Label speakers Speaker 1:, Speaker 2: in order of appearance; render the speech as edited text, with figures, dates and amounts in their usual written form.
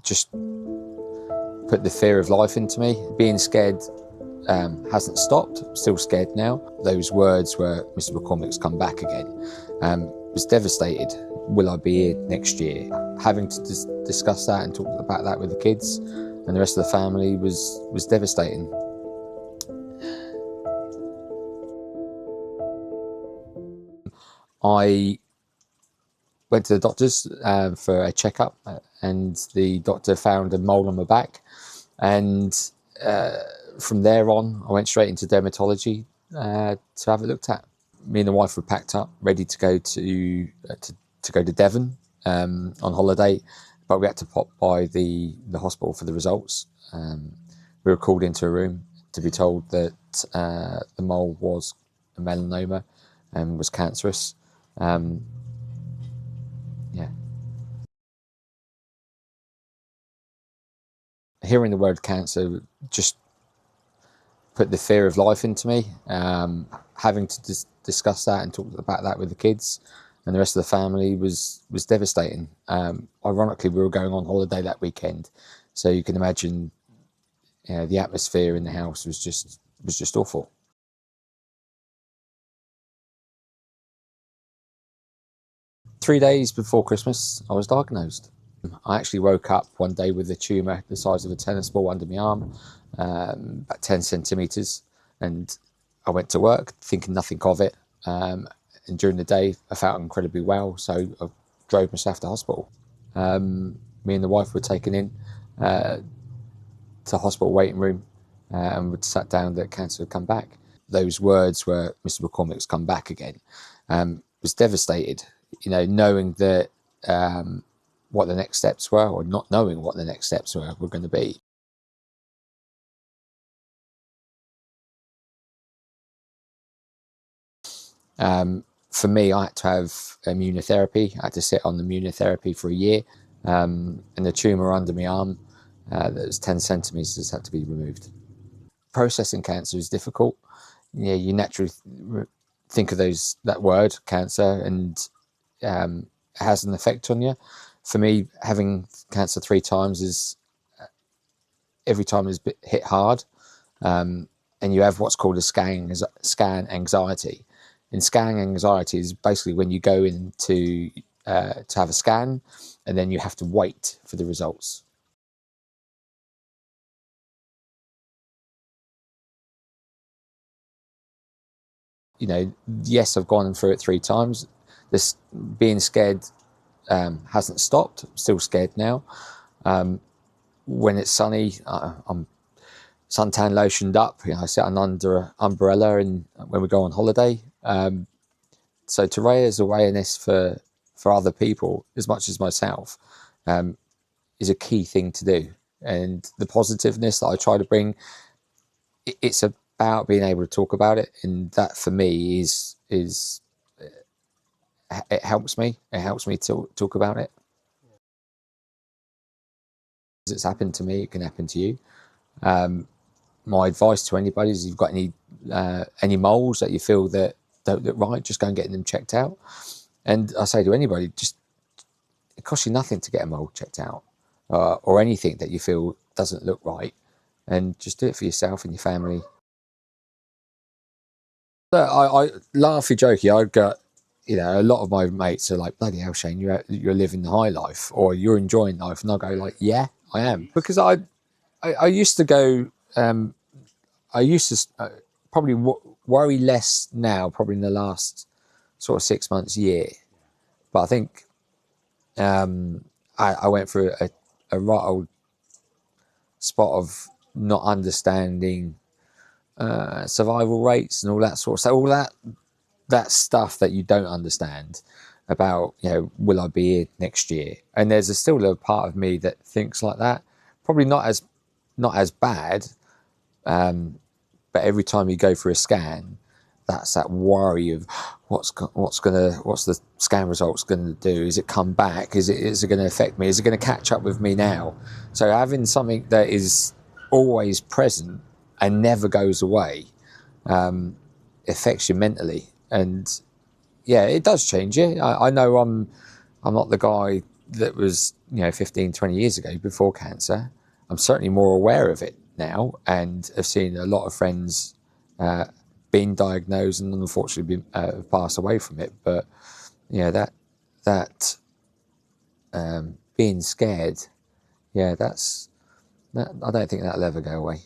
Speaker 1: just put the fear of life into me. Being scared hasn't stopped. I'm still scared now. Those words were, "Mr. McCormick's come back again." Was devastated. Will I be here next year? Having to discuss that and talk about that with the kids and the rest of the family was devastating. I went to the doctors for a checkup, and the doctor found a mole on my back, and from there on I went straight into dermatology to have it looked at. Me and the wife were packed up, ready to go to Devon on holiday, but we had to pop by the hospital for the results. We were called into a room to be told that the mole was a melanoma and was cancerous. Yeah. Hearing the word cancer just put the fear of life into me. Having to discuss that and talk about that with the kids and the rest of the family was devastating. Ironically, we were going on holiday that weekend, so you can imagine, the atmosphere in the house was just awful. Three days before Christmas, I was diagnosed. I actually woke up one day with a tumour the size of a tennis ball under my arm, about 10 centimetres, and I went to work thinking nothing of it. And during the day, I felt incredibly well, so I drove myself to hospital. Me and the wife were taken in to hospital waiting room, and we sat down that cancer had come back. Those words were, "Mr. McCormick's come back again." Was devastated, knowing that what the next steps were, or not knowing what the next steps were going to be. For me, I had to have immunotherapy. I had to sit on the immunotherapy for a year, and the tumour under my arm that was 10 centimetres had to be removed. Processing cancer is difficult. You naturally think of that word, cancer, and it has an effect on you. For me, having cancer 3 times is every time is hit hard, and you have what's called a scan anxiety. And scan anxiety is basically when you go in to have a scan, and then you have to wait for the results. Yes, I've gone through it 3 times. This being scared hasn't stopped. I'm still scared now. When it's sunny, I'm suntan lotioned up. I sit under an umbrella, and when we go on holiday. So to raise awareness for other people as much as myself is a key thing to do. And the positiveness that I try to bring, it's about being able to talk about it, and that for me is it helps me. It helps me to talk about it. It's happened to me, it can happen to you. My advice to anybody is, if you've got any moles that you feel that don't look right, just go and get them checked out. And I say to anybody, it costs you nothing to get a mole checked out, or anything that you feel doesn't look right, and just do it for yourself and your family. I laughy jokey, I got, a lot of my mates are like, "Bloody hell, Shane, you're living the high life, or you're enjoying life," and I go like, "Yeah, I am," because I used to go. I used to probably worry less now, probably in the last sort of 6 months, year. But I think I went through a right old spot of not understanding survival rates and all that sort of stuff. All that stuff that you don't understand about, will I be here next year? And there's still a part of me that thinks like that. Probably not as bad. But every time you go for a scan, that's that worry of what's the scan results going to do? Is it come back? Is it going to affect me? Is it going to catch up with me now? So having something that is always present and never goes away affects you mentally. And yeah, it does change you. I know I'm not the guy that was, 15, 20 years ago before cancer. I'm certainly more aware of it now, and have seen a lot of friends being diagnosed and unfortunately passed away from it. But that being scared, I don't think that'll ever go away.